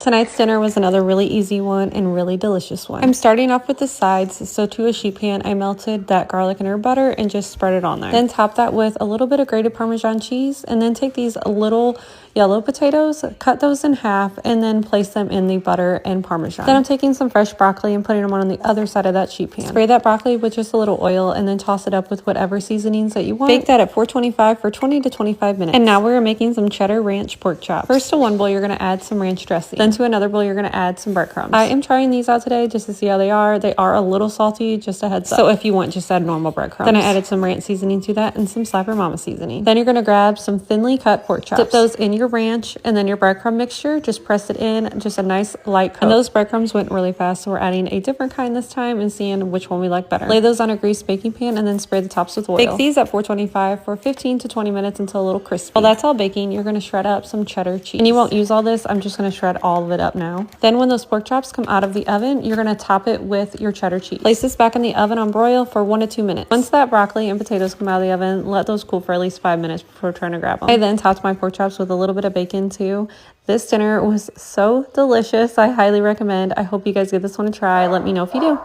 Tonight's dinner was another really easy one and really delicious one. I'm starting off with the sides, so to a sheet pan, I melted that garlic and herb butter and just spread it on there. Then top that with a little bit of grated Parmesan cheese, and then take these little yellow potatoes, cut those in half, and then place them in the butter and Parmesan. Then I'm taking some fresh broccoli and putting them on the other side of that sheet pan. Spray that broccoli with just a little oil and then toss it up with whatever seasonings that you want. Bake that at 425 for 20 to 25 minutes. And now we're making some cheddar ranch pork chops. First to one bowl, you're going to add some ranch dressing. Then to another bowl, you're going to add some breadcrumbs. I am trying these out today just to see how they are. They are a little salty, just a heads up. So if you want, just add normal breadcrumbs. Then I added some ranch seasoning to that and some Slapper Mama seasoning. Then you're going to grab some thinly cut pork chops. Dip those in your ranch and then your breadcrumb mixture. Just press it in, just a nice light coat. And those breadcrumbs went really fast, so we're adding a different kind this time and seeing which one we like better. Lay those on a greased baking pan and then spray the tops with oil. Bake these at 425 for 15 to 20 minutes until a little crispy. While that's all baking, you're going to shred up some cheddar cheese. And you won't use all this. I'm just going to shred all of it up now. Then when those pork chops come out of the oven, you're going to top it with your cheddar cheese. Place this back in the oven on broil for 1 to 2 minutes. Once that broccoli and potatoes come out of the oven, let those cool for at least 5 minutes before trying to grab them. I then topped my pork chops with a little bit of bacon too. This dinner was so delicious. I highly recommend. I hope you guys give this one a try. Let me know if you do.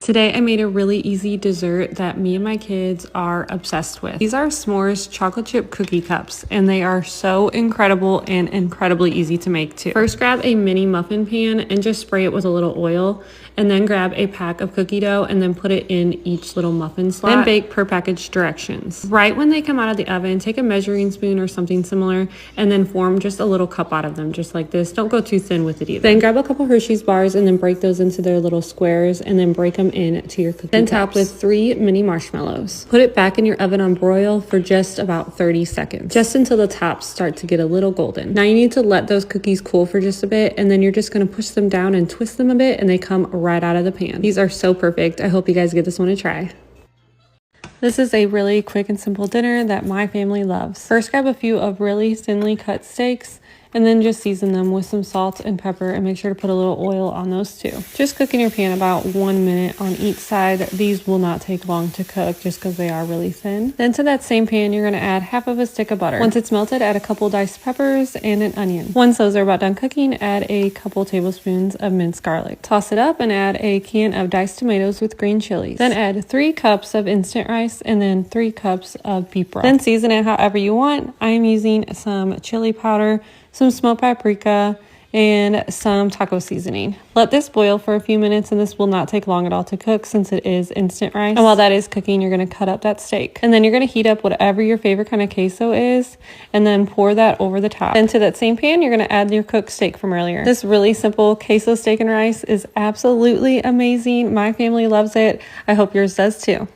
Today I made a really easy dessert that me and my kids are obsessed with. These are s'mores chocolate chip cookie cups, and they are so incredible and incredibly easy to make too. First, grab a mini muffin pan and just spray it with a little oil, and then grab a pack of cookie dough and then put it in each little muffin slot. Then bake per package directions. Right when they come out of the oven, take a measuring spoon or something similar and then form just a little cup out of them, just like this. Don't go too thin with it either. Then grab a couple Hershey's bars and then break those into their little squares and then break them into your cookie Then top with 3 mini marshmallows. Put it back in your oven on broil for just about 30 seconds, just until the tops start to get a little golden. Now you need to let those cookies cool for just a bit, and then you're just going to push them down and twist them a bit, and they come right out of the pan. These are so perfect. I hope you guys give this one a try. This is a really quick and simple dinner that my family loves. First, grab a few of really thinly cut steaks and then just season them with some salt and pepper, and make sure to put a little oil on those too. Just cook in your pan about 1 minute on each side. These will not take long to cook just because they are really thin. Then to that same pan, you're gonna add half of a stick of butter. Once it's melted, add a couple diced peppers and an onion. Once those are about done cooking, add a couple tablespoons of minced garlic. Toss it up and add a can of diced tomatoes with green chilies. Then add 3 cups of instant rice and then 3 cups of beef broth. Then season it however you want. I am using some chili powder, some smoked paprika, and some taco seasoning. Let this boil for a few minutes, and this will not take long at all to cook since it is instant rice. And while that is cooking, you're gonna cut up that steak. And then you're gonna heat up whatever your favorite kind of queso is, and then pour that over the top. Then to that same pan, you're gonna add your cooked steak from earlier. This really simple queso steak and rice is absolutely amazing. My family loves it. I hope yours does too.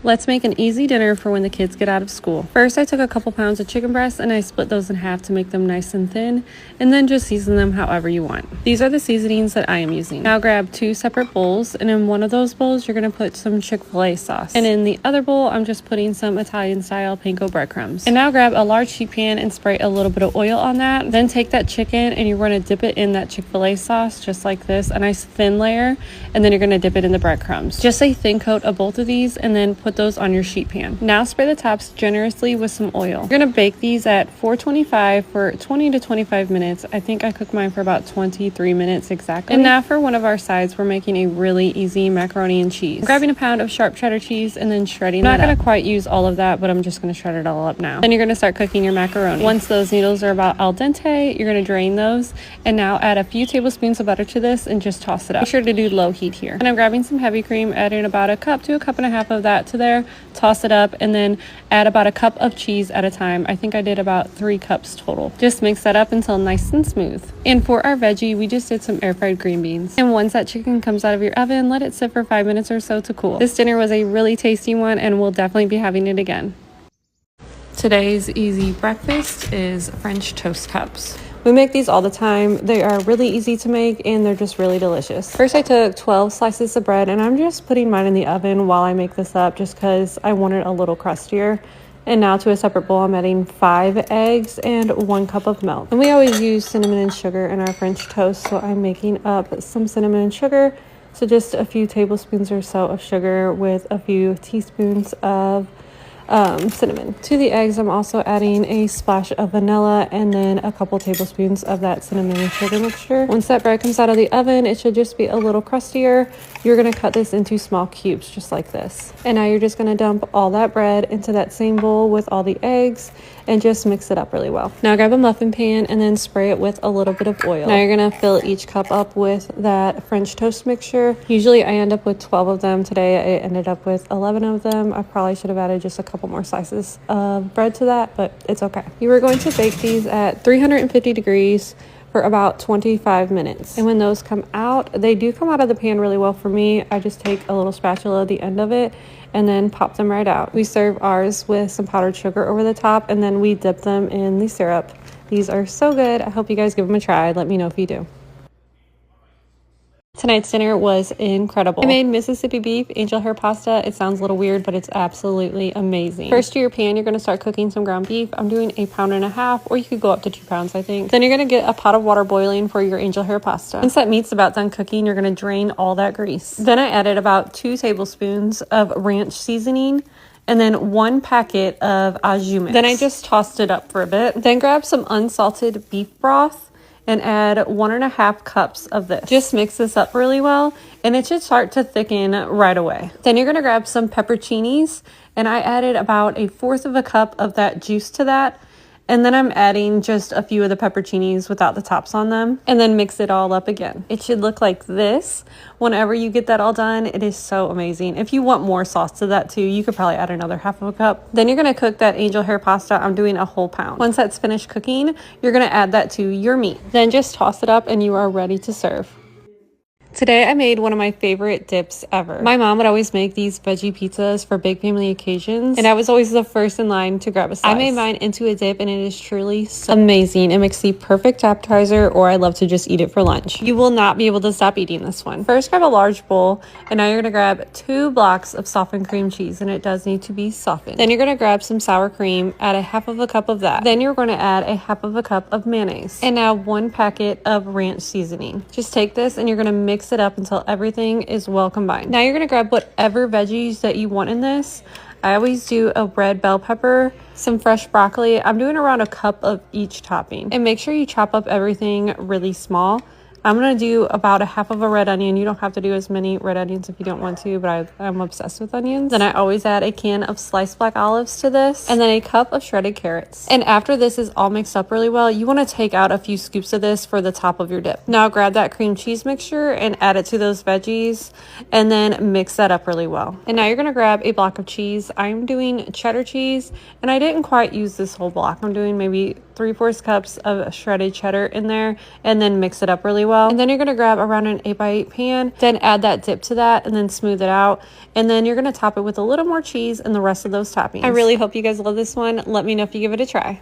Let's make an easy dinner for when the kids get out of school. First, I took a couple pounds of chicken breasts and I split those in half to make them nice and thin, and then just season them however you want. These are the seasonings that I am using. Now grab 2 separate bowls, and in one of those bowls, you're gonna put some Chick-fil-A sauce. And in the other bowl, I'm just putting some Italian-style panko breadcrumbs. And now grab a large sheet pan and spray a little bit of oil on that. Then take that chicken and you're gonna dip it in that Chick-fil-A sauce, just like this, a nice thin layer, and then you're gonna dip it in the breadcrumbs. Just a thin coat of both of these, and then put those on your sheet pan. Now spray the tops generously with some oil. You're gonna bake these at 425 for 20 to 25 minutes. I think I cooked mine for about 23 minutes exactly. And now for one of our sides, we're making a really easy macaroni and cheese. I'm grabbing a pound of sharp cheddar cheese and then shredding it up. I'm not gonna quite use all of that, but I'm just gonna shred it all up now. Then you're gonna start cooking your macaroni. Once those noodles are about al dente, you're gonna drain those, and now add a few tablespoons of butter to this and just toss it up. Make sure to do low heat here. And I'm grabbing some heavy cream, adding about a cup to a cup and a half of that to there. Toss it up, and then add about a cup of cheese at a time. I think I did about 3 cups total. Just mix that up until nice and smooth. And for our veggie, we just did some air fried green beans. And once that chicken comes out of your oven, let it sit for 5 minutes or so to cool. This dinner was a really tasty one, and we'll definitely be having it again. Today's easy breakfast is French toast cups. We make these all the time. They are really easy to make, and they're just really delicious. First, I took 12 slices of bread, and I'm just putting mine in the oven while I make this up just because I want it a little crustier. And now to a separate bowl, I'm adding 5 eggs and 1 cup of milk. And we always use cinnamon and sugar in our French toast, so I'm making up some cinnamon and sugar. So just a few tablespoons or so of sugar with a few teaspoons of cinnamon. To the eggs, I'm also adding a splash of vanilla and then a couple tablespoons of that cinnamon and sugar mixture. Once that bread comes out of the oven, it should just be a little crustier. You're gonna cut this into small cubes just like this. And now you're just gonna dump all that bread into that same bowl with all the eggs and just mix it up really well. Now grab a muffin pan and then spray it with a little bit of oil. Now you're gonna fill each cup up with that French toast mixture. Usually I end up with 12 of them. Today I ended up with 11 of them. I probably should have added just a couple more slices of bread to that, but it's okay. You are going to bake these at 350 degrees for about 25 minutes. And when those come out, they do come out of the pan really well for me. I just take a little spatula at the end of it and then pop them right out. We serve ours with some powdered sugar over the top, and then we dip them in the syrup. These are so good. I hope you guys give them a try. Let me know if you do. Tonight's dinner was incredible. I made Mississippi beef angel hair pasta. It sounds a little weird, but it's absolutely amazing. First, to your pan, you're going to start cooking some ground beef. I'm doing 1.5 pounds, or you could go up to 2 pounds, I think. Then you're going to get a pot of water boiling for your angel hair pasta. Once that meat's about done cooking, you're going to drain all that grease. Then I added about 2 tablespoons of ranch seasoning and then 1 packet of au jus mix. Then I just tossed it up for a bit. Then grab some unsalted beef broth and add 1.5 cups of this. Just mix this up really well and it should start to thicken right away. Then you're gonna grab some pepperoncinis, and I added about 1/4 cup of that juice to that. And then I'm adding just a few of the pepperoncinis without the tops on them, and then mix it all up again. It should look like this whenever you get that all done. It is so amazing. If you want more sauce to that too, you could probably add another 1/2 cup. Then you're gonna cook that angel hair pasta. I'm doing 1 pound. Once that's finished cooking, you're gonna add that to your meat. Then just toss it up and you are ready to serve. Today I made one of my favorite dips ever. My mom would always make these veggie pizzas for big family occasions, and I was always the first in line to grab a slice. I made mine into a dip and it is truly so amazing. It makes the perfect appetizer, or I love to just eat it for lunch. You will not be able to stop eating this one. First, grab a large bowl, and now you're gonna grab 2 blocks of softened cream cheese, and it does need to be softened. Then you're gonna grab some sour cream, add 1/2 cup of that. Then you're gonna add 1/2 cup of mayonnaise, and now 1 packet of ranch seasoning. Just take this and you're gonna mix it up until everything is well combined. Now you're gonna grab whatever veggies that you want in this. I always do a red bell pepper, some fresh broccoli. I'm doing around 1 cup of each topping. And make sure you chop up everything really small. I'm going to do about 1/2 red onion. You don't have to do as many red onions if you don't want to, but I'm obsessed with onions. Then I always add a can of sliced black olives to this, and then a cup of shredded carrots. And after this is all mixed up really well, you want to take out a few scoops of this for the top of your dip. Now grab that cream cheese mixture and add it to those veggies, and then mix that up really well. And now you're going to grab a block of cheese. I'm doing cheddar cheese, and I didn't quite use this whole block. I'm doing maybe 3/4 cups of shredded cheddar in there, and then mix it up really well. And then you're going to grab around an 8x8 pan, then add that dip to that, and then smooth it out. And then you're going to top it with a little more cheese and the rest of those toppings. I really hope you guys love this one. Let me know if you give it a try.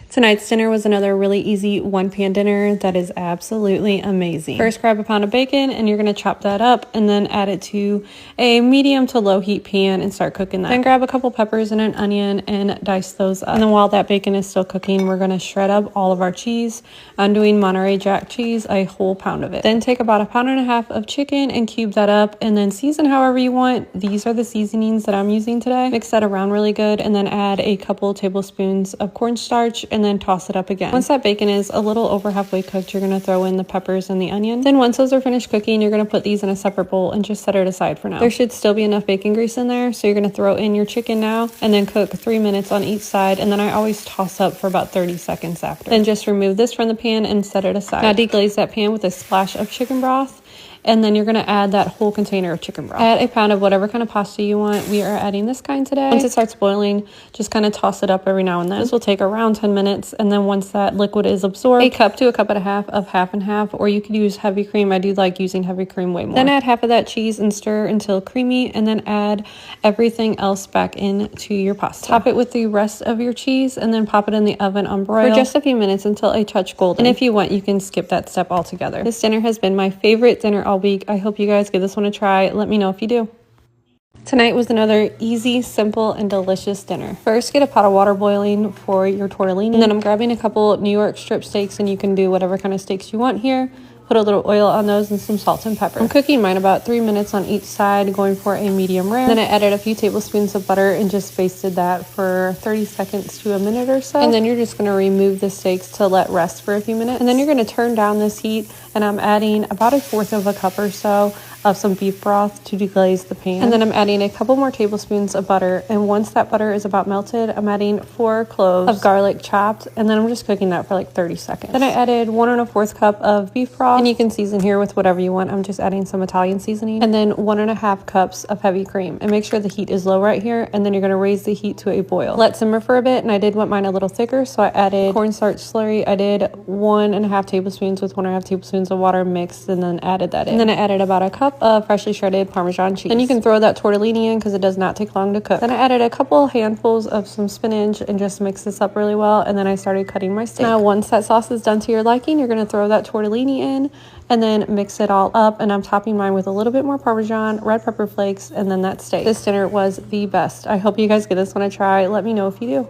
Tonight's dinner was another really easy 1-pan dinner that is absolutely amazing. First, grab a pound of bacon, and you're going to chop that up and then add it to a medium to low heat pan and start cooking that. Then grab a couple peppers and an onion and dice those up. And then while that bacon is still cooking, we're going to shred up all of our cheese. I'm doing Monterey Jack cheese, a whole pound of it. Then take about 1.5 pounds of chicken and cube that up, and then season however you want. These are the seasonings that I'm using today. Mix that around really good, and then add a couple tablespoons of cornstarch, and then toss it up again. Once that bacon is a little over halfway cooked, you're going to throw in the peppers and the onion. Then once those are finished cooking, you're going to put these in a separate bowl and just set it aside for now. There should still be enough bacon grease in there, so you're going to throw in your chicken now and then cook 3 minutes on each side, and then I always toss up for about 30 seconds after. Then just remove this from the pan and set it aside. Now deglaze that pan with a splash of chicken broth, and then you're going to add that whole container of chicken broth. Add a pound of whatever kind of pasta you want. We are adding this kind today. Once it starts boiling, just kind of toss it up every now and then. This will take around 10 minutes, and then once that liquid is absorbed, 1 cup to 1.5 cups of half and half, or you could use heavy cream. I do like using heavy cream way more. Then add half of that cheese and stir until creamy, and then add everything else back into your pasta. Top it with the rest of your cheese, and then pop it in the oven on broil for just a few minutes until a touch golden. And if you want, you can skip that step altogether. This dinner has been my favorite dinner all week. I hope you guys give this one a try. Let me know if you do. Tonight was another easy, simple, and delicious dinner. First, get a pot of water boiling for your tortellini. And then I'm grabbing a couple New York strip steaks, and you can do whatever kind of steaks you want here. Put a little oil on those and some salt and pepper. I'm cooking mine about 3 minutes on each side, going for a medium rare. Then I added a few tablespoons of butter and just basted that for 30 seconds to a minute or so. And then you're just going to remove the steaks to let rest for a few minutes. And then you're going to turn down this heat, and I'm adding about 1/4 of a cup or so of some beef broth to deglaze the pan. And then I'm adding a couple more tablespoons of butter, and once that butter is about melted, I'm adding 4 cloves of garlic chopped, and then I'm just cooking that for like 30 seconds. Then I added 1 1/4 cup of beef broth, and you can season here with whatever you want. I'm just adding some Italian seasoning, and then 1 1/2 cups of heavy cream. And make sure the heat is low right here, and then you're going to raise the heat to a boil. Let simmer for a bit, and I did want mine a little thicker, so I added cornstarch slurry. I did 1 1/2 tablespoons with 1 1/2 tablespoons of water mixed, and then added that in. And then I added about a cup of freshly shredded Parmesan cheese. Then you can throw that tortellini in because it does not take long to cook. Then I added a couple handfuls of some spinach and just mix this up really well, and then I started cutting my steak. Now once that sauce is done to your liking, you're going to throw that tortellini in and then mix it all up, and I'm topping mine with a little bit more Parmesan, red pepper flakes, and then that steak. This dinner was the best. I hope you guys give this one a try. Let me know if you do.